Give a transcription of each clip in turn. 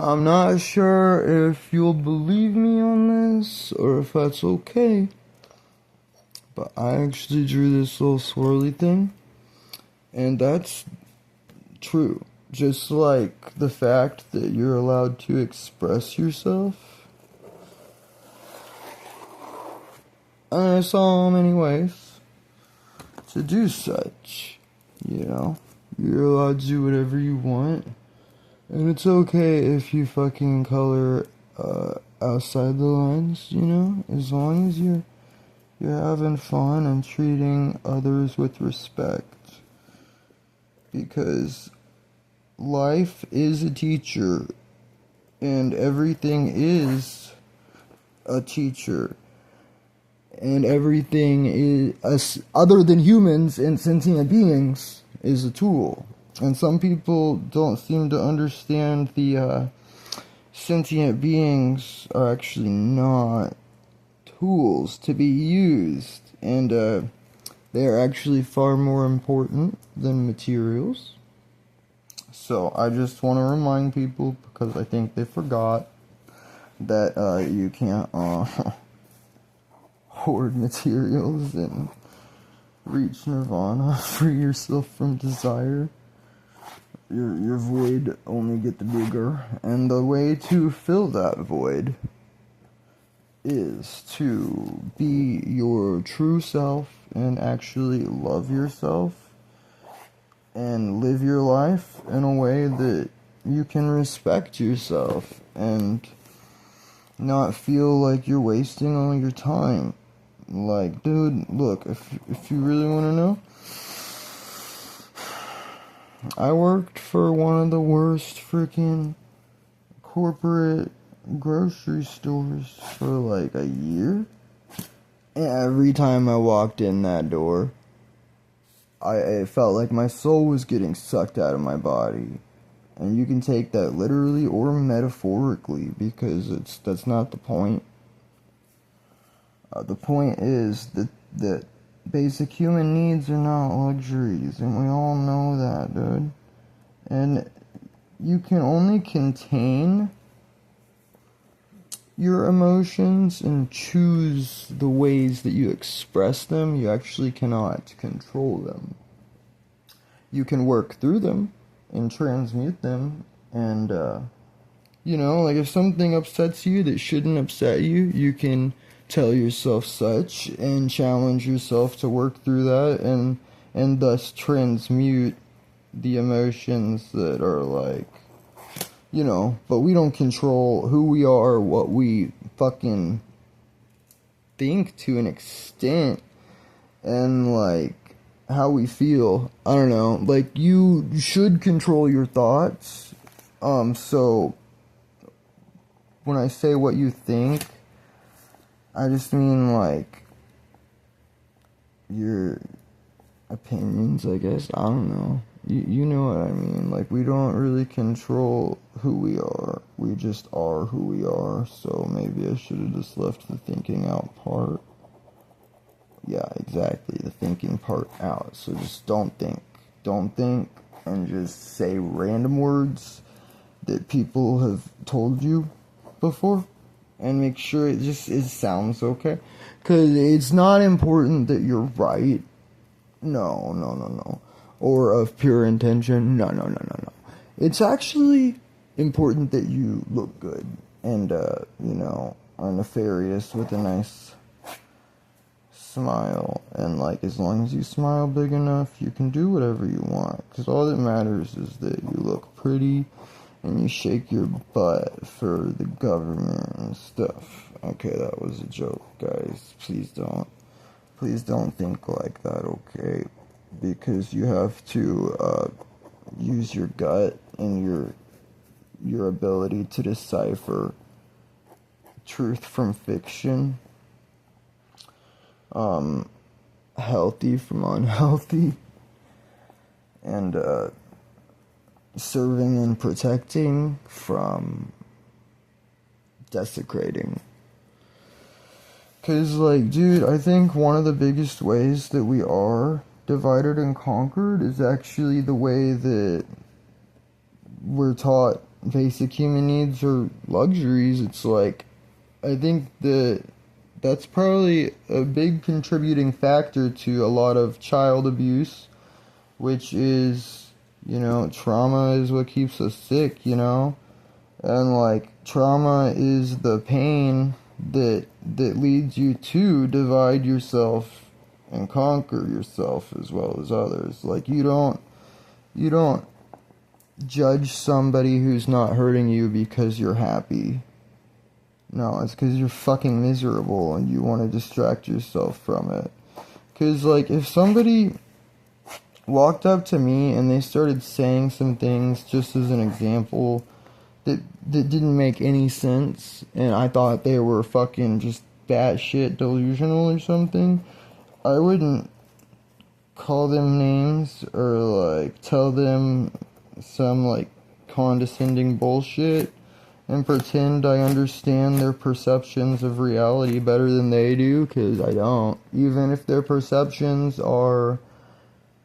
I'm not sure if you'll believe me on this or if that's okay, but I actually drew this little swirly thing, and that's true. Just like the fact that you're allowed to express yourself. And there's so many ways to do such, you know? You're allowed to do whatever you want. And it's okay if you fucking color outside the lines, you know? As long as you're having fun and treating others with respect. Because life is a teacher, and everything is a teacher. And everything is, other than humans and sentient beings, is a tool. And some people don't seem to understand the sentient beings are actually not tools to be used. And they are actually far more important than materials. So I just want to remind people, because I think they forgot, that you can't hoard materials and reach nirvana, free yourself from desire. Your void only get the bigger, and the way to fill that void is to be your true self and actually love yourself and live your life in a way that you can respect yourself and not feel like you're wasting all your time. Like, dude, look, if you really want to know, I worked for one of the worst freaking corporate grocery stores for like a year. And every time I walked in that door, I felt like my soul was getting sucked out of my body. And you can take that literally or metaphorically, because that's not the point. The point is that basic human needs are not luxuries, and we all know that, dude. And you can only contain your emotions and choose the ways that you express them. You actually cannot control them. You can work through them and transmute them, and like if something upsets you that shouldn't upset you, you can tell yourself such and challenge yourself to work through that, and thus transmute the emotions that are like, but we don't control who we are, what we fucking think to an extent, and like how we feel. I don't know, like you should control your thoughts. So when I say what you think, I just mean like your opinions, I guess. I don't know. You know what I mean. Like, we don't really control who we are. We just are who we are. So maybe I should have just left the thinking out part. Yeah, exactly. The thinking part out. So just don't think. Don't think and just say random words that people have told you before. And make sure it sounds okay. Because it's not important that you're right. No. Or of pure intention. No. It's actually important that you look good. And, are nefarious with a nice smile. And, like, as long as you smile big enough, you can do whatever you want. Because all that matters is that you look pretty and you shake your butt for the government and stuff. Okay, that was a joke, guys. Please don't think like that, okay? Because you have to use your gut and your ability to decipher truth from fiction, healthy from unhealthy, and serving and protecting from desecrating. Because, like, dude, I think one of the biggest ways that we are divided and conquered is actually the way that we're taught basic human needs or luxuries. It's like, I think that's probably a big contributing factor to a lot of child abuse, which is, trauma is what keeps us sick, and like trauma is the pain that leads you to divide yourself and conquer yourself as well as others. Like you don't judge somebody who's not hurting you because you're happy. No, it's because you're fucking miserable and you want to distract yourself from it. Because like if somebody walked up to me and they started saying some things, just as an example, that didn't make any sense, and I thought they were fucking just batshit delusional or something, I wouldn't call them names or like tell them some like condescending bullshit and pretend I understand their perceptions of reality better than they do, because I don't. Even if their perceptions are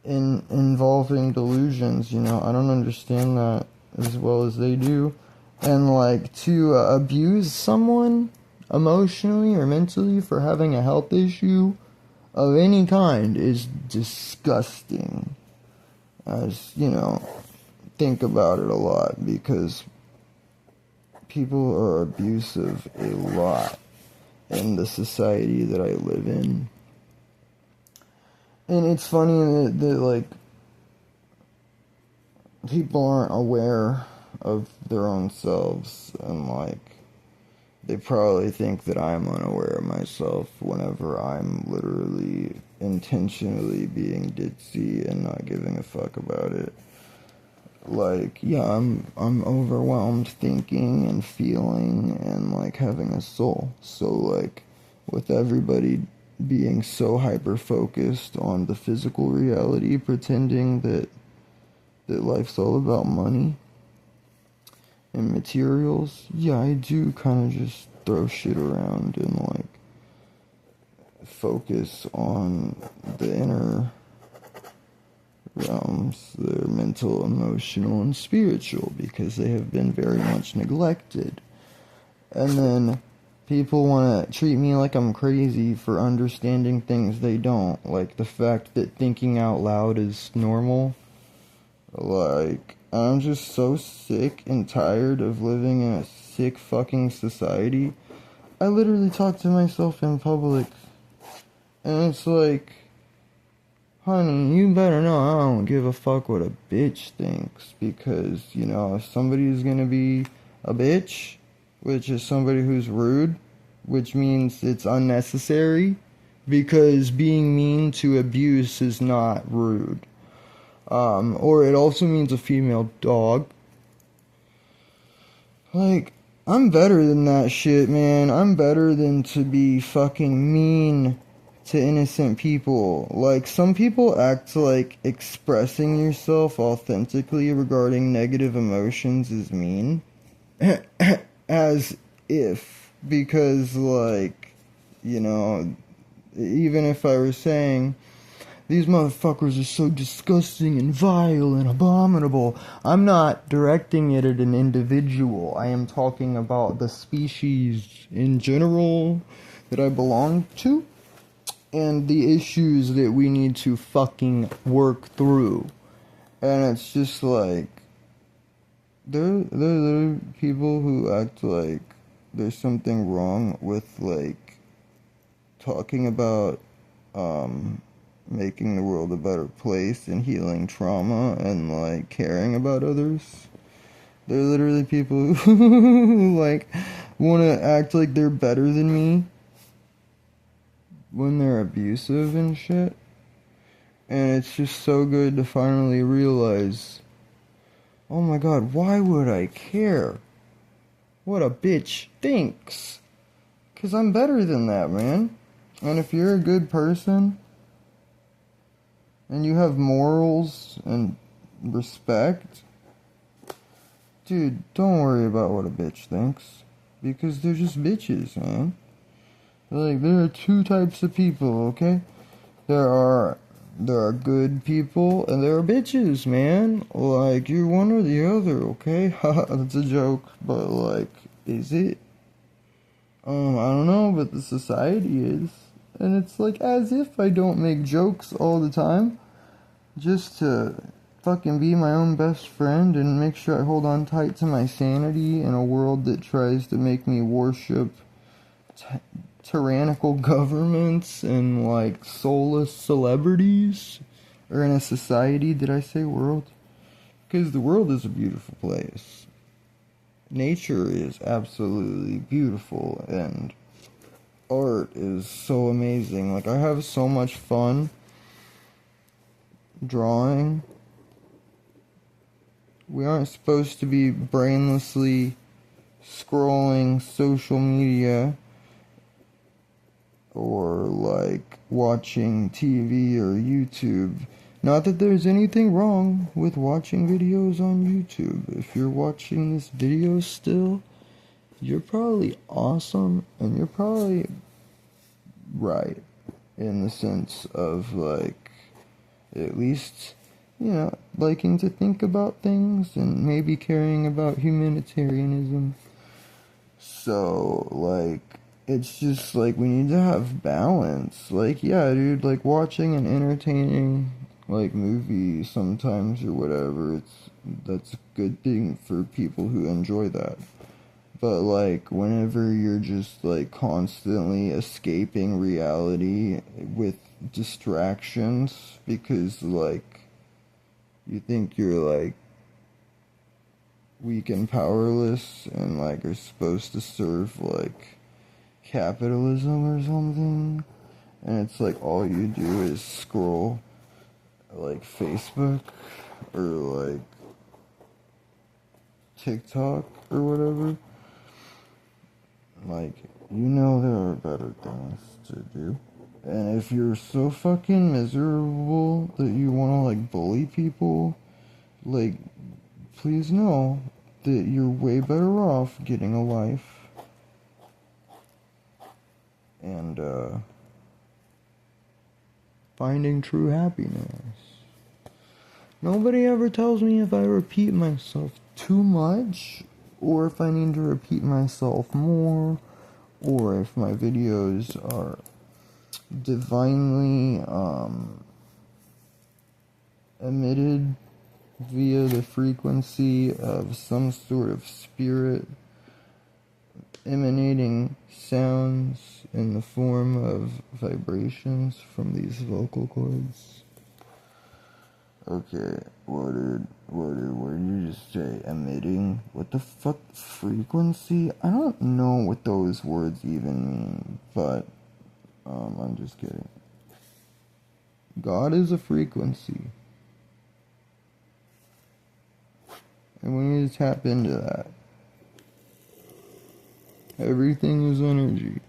involving delusions, I don't understand that as well as they do. And like to abuse someone emotionally or mentally for having a health issue of any kind is disgusting. As think about it a lot, because people are abusive a lot in the society that I live in. And it's funny that like people aren't aware of their own selves, and like they probably think that I'm unaware of myself whenever I'm literally intentionally being ditzy and not giving a fuck about it. Like, yeah, I'm overwhelmed thinking and feeling and like having a soul. So like with everybody being so hyper focused on the physical reality, pretending that life's all about money and materials, yeah, I do kind of just throw shit around and like focus on the inner realms, the mental, emotional, and spiritual, because they have been very much neglected. And then people want to treat me like I'm crazy for understanding things they don't, like the fact that thinking out loud is normal. Like, I'm just so sick and tired of living in a sick fucking society. I literally talk to myself in public, and it's like, honey, you better know I don't give a fuck what a bitch thinks, because, if somebody is gonna be a bitch, which is somebody who's rude, which means it's unnecessary, because being mean to abuse is not rude. Or it also means a female dog. Like, I'm better than that shit, man. I'm better than to be fucking mean to innocent people. Like, some people act like expressing yourself authentically regarding negative emotions is mean. As if. Because, like, even if I were saying, these motherfuckers are so disgusting and vile and abominable, I'm not directing it at an individual. I am talking about the species in general that I belong to, and the issues that we need to fucking work through. And it's just like, there are people who act like there's something wrong with, like, talking about, making the world a better place and healing trauma and like caring about others. They're literally people who like want to act like they're better than me when they're abusive and shit. And it's just so good to finally realize, oh my god, why would I care what a bitch thinks? 'Cause I'm better than that, man. And if you're a good person and you have morals and respect, dude, don't worry about what a bitch thinks, because they're just bitches, man. Like, there are two types of people, okay? There are There are good people and there are bitches, man. Like, you're one or the other, okay? Haha, that's a joke, but like, is it? I don't know, but the society is. And it's like as if I don't make jokes all the time just to fucking be my own best friend and make sure I hold on tight to my sanity in a world that tries to make me worship tyrannical governments and like soulless celebrities. Or in a society, did I say world? Because the world is a beautiful place. Nature is absolutely beautiful and art is so amazing. Like, I have so much fun drawing. We aren't supposed to be brainlessly scrolling social media or like watching TV or YouTube. Not that there's anything wrong with watching videos on YouTube. If you're watching this video still, you're probably awesome and you're probably right in the sense of like at least, you know, liking to think about things and maybe caring about humanitarianism. So like it's just like we need to have balance. Like, yeah, dude, like watching an entertaining like movie sometimes or whatever, that's a good thing for people who enjoy that. But like whenever you're just like constantly escaping reality with distractions because like you think you're like weak and powerless and like are supposed to serve like capitalism or something, and it's like all you do is scroll like Facebook or like TikTok or whatever. Like, you know there are better things to do. And if you're so fucking miserable that you wanna like bully people, like, please know that you're way better off getting a life and finding true happiness. Nobody ever tells me if I repeat myself too much or if I need to repeat myself more or if my videos are divinely emitted via the frequency of some sort of spirit emanating sounds in the form of vibrations from these vocal cords. Okay, what did you just say? Emitting? What the fuck? Frequency? I don't know what those words even mean, but, I'm just kidding. God is a frequency. And we need to tap into that. Everything is energy,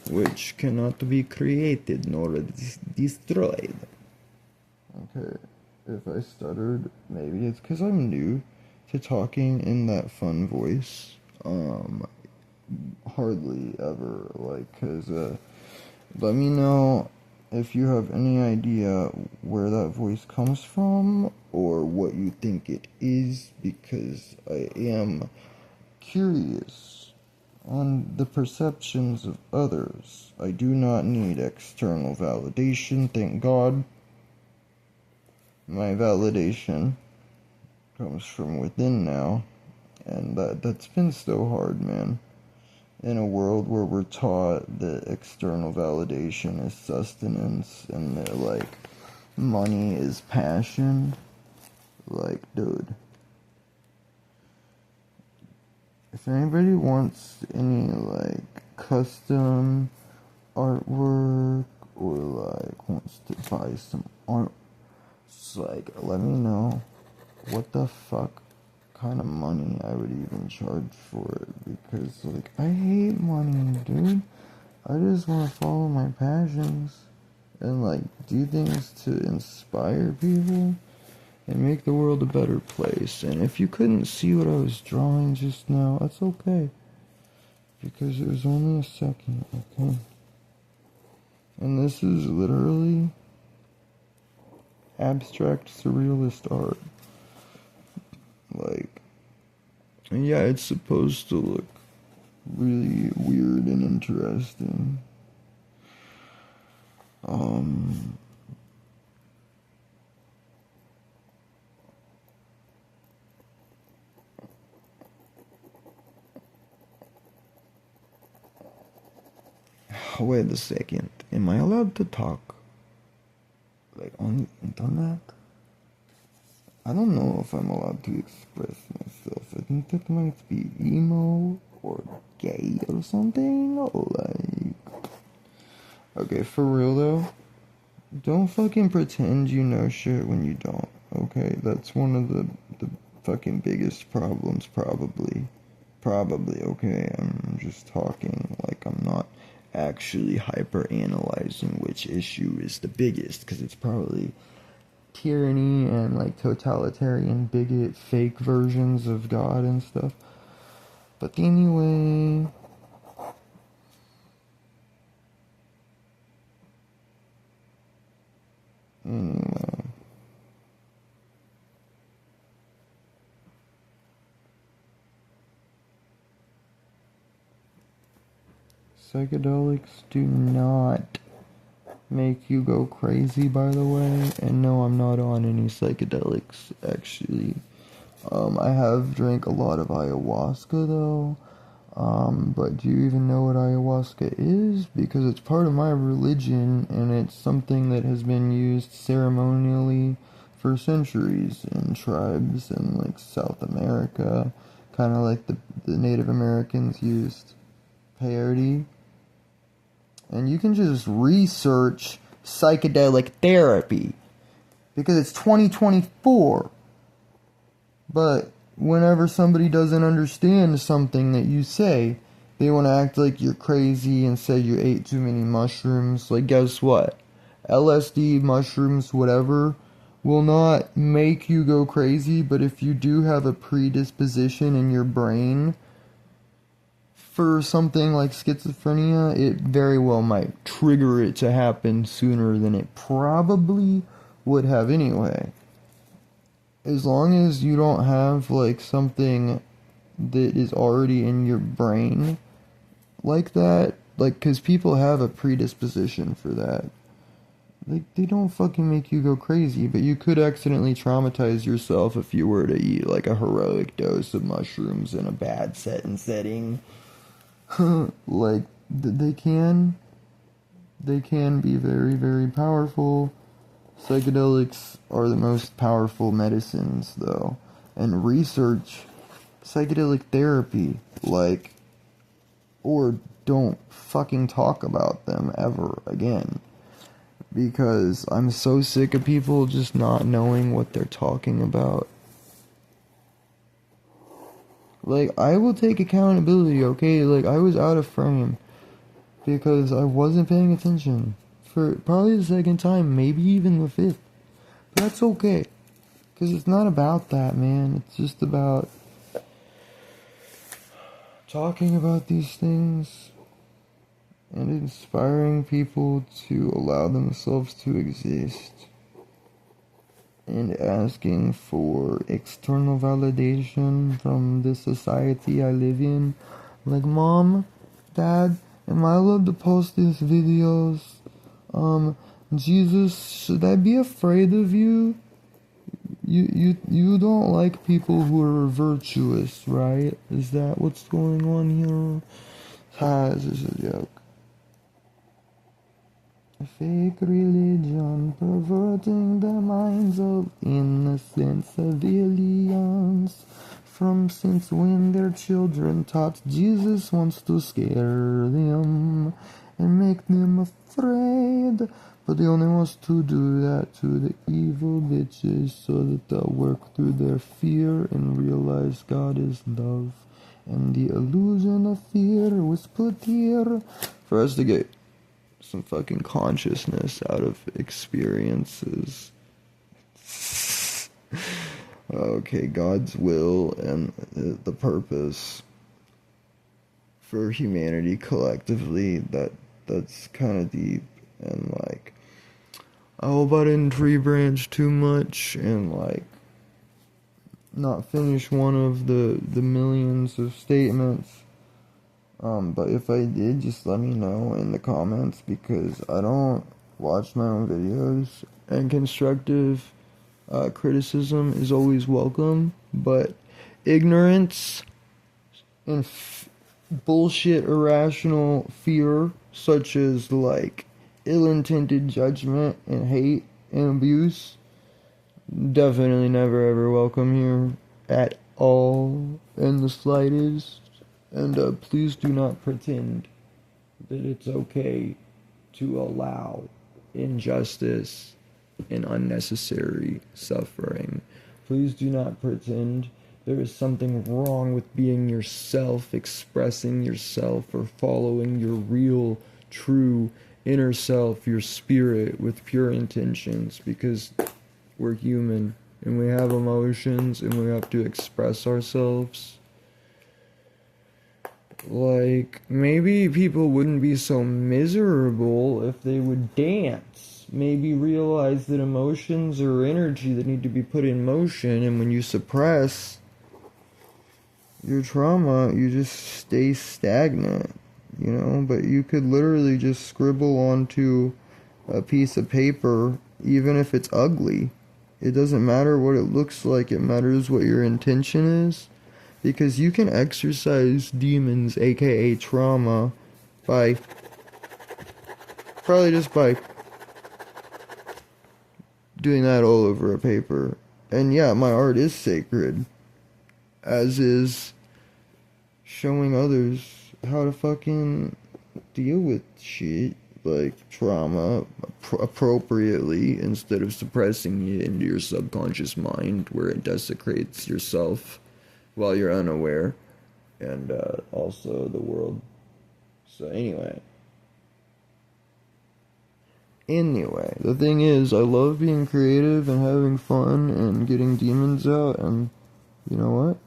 which cannot be created nor destroyed. Okay, if I stuttered, maybe it's because I'm new to talking in that fun voice. Hardly ever, like, because, let me know if you have any idea where that voice comes from or what you think it is, because I am curious on the perceptions of others. I do not need external validation, thank God. My validation comes from within now, and that's been so hard, man. In a world where we're taught that external validation is sustenance and that, like, money is passion, like, dude. If anybody wants any, like, custom artwork or, like, wants to buy some art, just, like, let me know what the fuck kind of money I would even charge for it, because, like, I hate money, dude. I just want to follow my passions and, like, do things to inspire people and make the world a better place. And if you couldn't see what I was drawing just now, that's okay, because it was only a second, okay? And this is literally abstract surrealist art. Like, and yeah, it's supposed to look really weird and interesting. Um, Wait a second. Am I allowed to talk like on the internet? I don't know if I'm allowed to express myself. I think that might be emo or gay or something. Like, okay, for real though, don't fucking pretend you know shit when you don't. Okay, that's one of the fucking biggest problems, probably. Probably, okay? I'm just talking like I'm not actually hyper analyzing which issue is the biggest, because it's probably tyranny and like totalitarian bigot fake versions of God and stuff. But anyway, anyway, psychedelics do not make you go crazy, by the way. And no, I'm not on any psychedelics, actually. I have drank a lot of ayahuasca, though. But do you even know what ayahuasca is? Because it's part of my religion, and it's something that has been used ceremonially for centuries in tribes in, like, South America. Kind of like the Native Americans used peyote. And you can just research psychedelic therapy because it's 2024. But whenever somebody doesn't understand something that you say, they want to act like you're crazy and say you ate too many mushrooms. Like, guess what? LSD, mushrooms, whatever, will not make you go crazy, but if you do have a predisposition in your brain for something like schizophrenia, it very well might trigger it to happen sooner than it probably would have anyway. As long as you don't have like something that is already in your brain like that, like, because people have a predisposition for that. Like, they don't fucking make you go crazy, but you could accidentally traumatize yourself if you were to eat like a heroic dose of mushrooms in a bad setting. Like, they can be very, very powerful. Psychedelics are the most powerful medicines, though. And research psychedelic therapy, like, or don't fucking talk about them ever again. Because I'm so sick of people just not knowing what they're talking about. Like, I will take accountability, okay? Like, I was out of frame because I wasn't paying attention for probably the second time, maybe even the fifth. But that's okay, because it's not about that, man. It's just about talking about these things and inspiring people to allow themselves to exist. And asking for external validation from the society I live in. Like, Mom, Dad, am I allowed to post these videos? Jesus, should I be afraid of you? You don't like people who are virtuous, right? Is that what's going on here? This is a joke. A fake religion perverting the minds of innocent civilians. From since when their children taught Jesus wants to scare them and make them afraid. But he only wants to do that to the evil bitches so that they'll work through their fear and realize God is love. And the illusion of fear was put here for us to get some fucking consciousness out of experiences. Okay, God's will and the purpose for humanity collectively, that's kind of deep. And like, I hope I didn't tree branch too much and like not finish one of the millions of statements. But if I did, just let me know in the comments because I don't watch my own videos, and constructive criticism is always welcome, but ignorance and bullshit irrational fear, such as like ill-intended judgment and hate and abuse, definitely never ever welcome here at all in the slightest. And please do not pretend that it's okay to allow injustice and unnecessary suffering. Please do not pretend there is something wrong with being yourself, expressing yourself, or following your real, true inner self, your spirit, with pure intentions, because we're human and we have emotions and we have to express ourselves. Like, maybe people wouldn't be so miserable if they would dance. Maybe realize that emotions are energy that need to be put in motion, and when you suppress your trauma, you just stay stagnant, you know? But you could literally just scribble onto a piece of paper, even if it's ugly. It doesn't matter what it looks like, it matters what your intention is. Because you can exercise demons, aka trauma, by probably just by doing that all over a paper. And yeah, my art is sacred, as is showing others how to fucking deal with shit like trauma appropriately, instead of suppressing it into your subconscious mind where it desecrates yourself while you're unaware, and also the world. So anyway, the thing is, I love being creative and having fun and getting demons out, and you know what?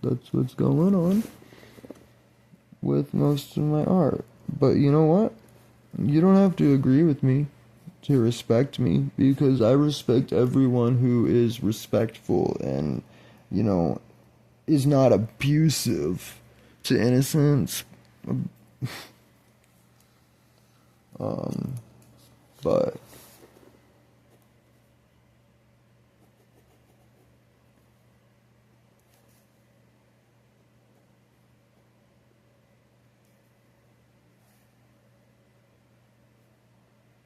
That's what's going on with most of my art. But you know what? You don't have to agree with me to respect me, because I respect everyone who is respectful and, you know, is not abusive to innocence. But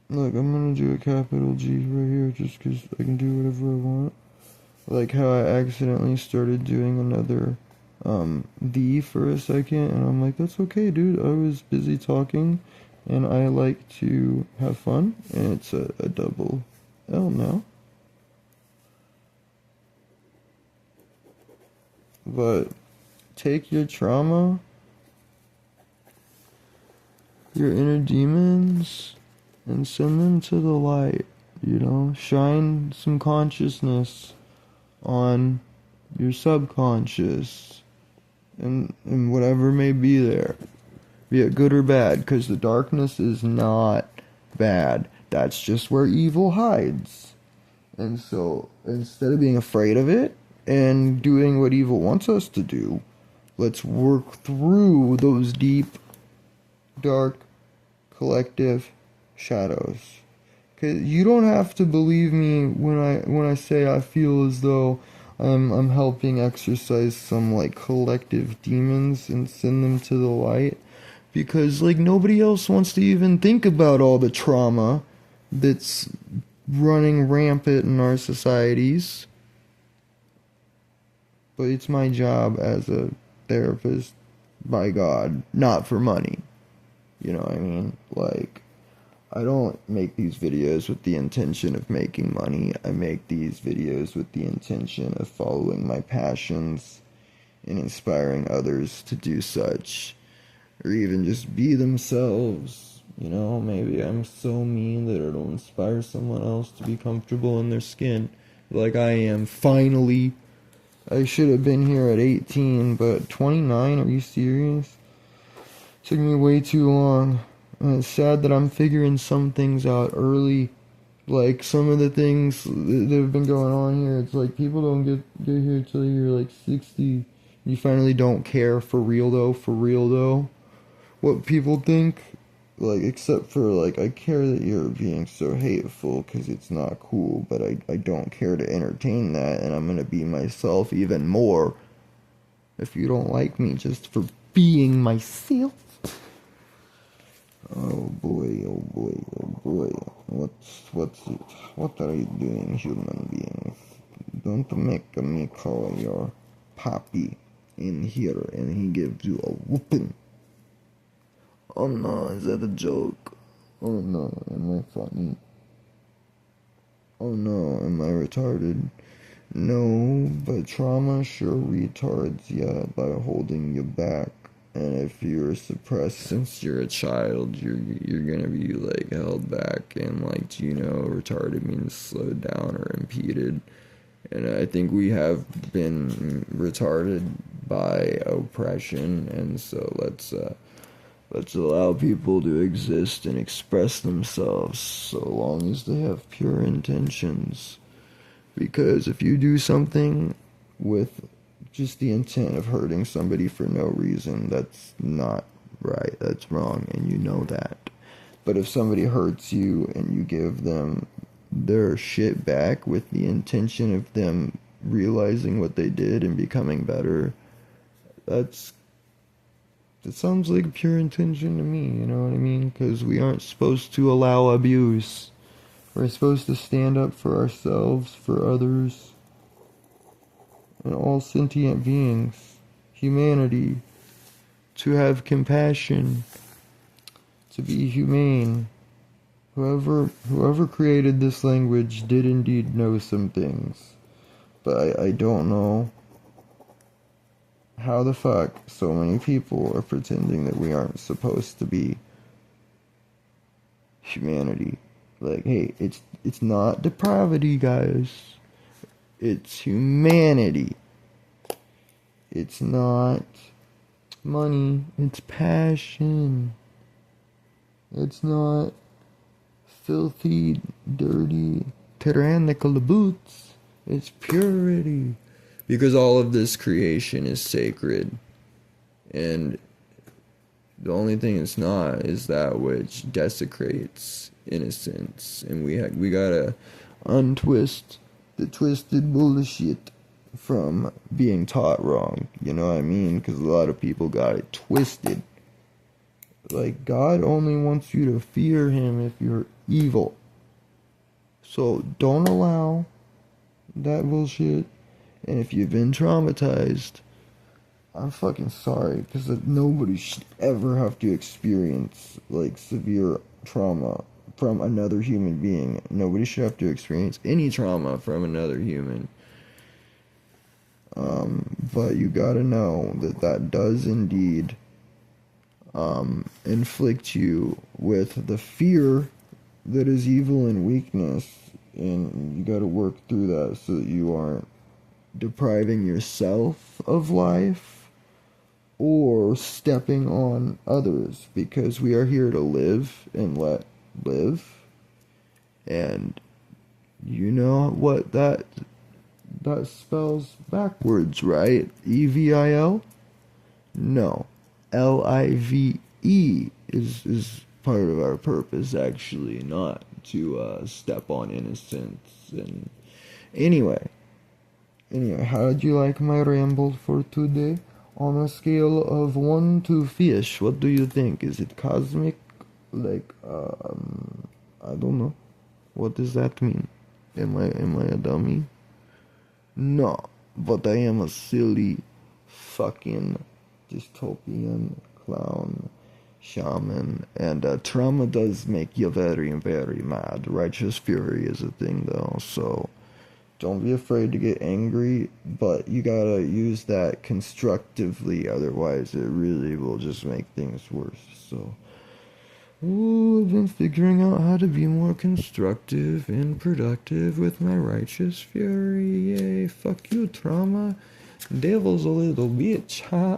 look, I'm gonna do a capital G right here just because I can do whatever I want. Like how I accidentally started doing another D for a second, and I'm like, that's okay, dude. I was busy talking, and I like to have fun, and it's a double L now. But take your trauma, your inner demons, and send them to the light, you know? Shine some consciousness on your subconscious and whatever may be there, be it good or bad, because the darkness is not bad. That's just where evil hides. And so instead of being afraid of it and doing what evil wants us to do, let's work through those deep, dark, collective shadows. Cause you don't have to believe me when I say I feel as though I'm helping exorcise some like collective demons and send them to the light, because like nobody else wants to even think about all the trauma that's running rampant in our societies. But it's my job as a therapist, by God, not for money. You know what I mean? Like, I don't make these videos with the intention of making money. I make these videos with the intention of following my passions and inspiring others to do such, or even just be themselves. You know, maybe I'm so mean that it'll inspire someone else to be comfortable in their skin, like I am. Finally, I should have been here at 18, but 29, are you serious? Took me way too long. And it's sad that I'm figuring some things out early. Like some of the things that have been going on here, it's like people don't get here till you're like 60. You finally don't care for real though, what people think. Like, except for, like, I care that you're being so hateful because it's not cool, but I don't care to entertain that, and I'm gonna be myself even more if you don't like me just for being myself. Oh boy, oh boy, oh boy. What are you doing, human being? Don't make me call your papi in here and he gives you a whooping. Oh no, is that a joke? Oh no, am I funny? Oh no, am I retarded? No, but trauma sure retards ya by holding you back. And if you're suppressed since you're a child, you're gonna be like held back, and like, you know, retarded means slowed down or impeded. And I think we have been retarded by oppression, and so let's allow people to exist and express themselves so long as they have pure intentions. Because if you do something with just the intent of hurting somebody for no reason, that's not right. That's wrong, and you know that. But if somebody hurts you and you give them their shit back with the intention of them realizing what they did and becoming better, that sounds like pure intention to me, you know what I mean? Because we aren't supposed to allow abuse. We're supposed to stand up for ourselves, for others, and all sentient beings, humanity, to have compassion, to be humane. Whoever created this language did indeed know some things, but I don't know how the fuck so many people are pretending that we aren't supposed to be humanity. Like, hey, it's not depravity, guys. It's humanity. It's not money. It's passion. It's not filthy, dirty, tyrannical boots. It's purity. Because all of this creation is sacred. And the only thing it's not is that which desecrates innocence. And we gotta untwist the twisted bullshit from being taught wrong. You know what I mean? Because a lot of people got it twisted. Like, God only wants you to fear him if you're evil. So don't allow that bullshit. And if you've been traumatized, I'm fucking sorry, because nobody should ever have to experience, like, severe trauma from another human being. Nobody should have to experience any trauma from another human. But you gotta know that does indeed inflict you with the fear that is evil and weakness, and you gotta work through that so that you aren't depriving yourself of life or stepping on others, because we are here to live and let live. And you know what that spells backwards, right? EVIL? No. LIVE is part of our purpose, actually, not to step on innocence. And anyway, how did you like my ramble for today? On a scale of 1 to fish, what do you think? Is it cosmic? Like, I don't know. What does that mean? Am I a dummy? No, but I am a silly fucking dystopian clown shaman, and trauma does make you very, very mad. Righteous fury is a thing, though, so don't be afraid to get angry, but you gotta use that constructively, otherwise it really will just make things worse. So, I've been figuring out how to be more constructive and productive with my righteous fury. Yay, fuck you, trauma. Devil's a little bitch, huh?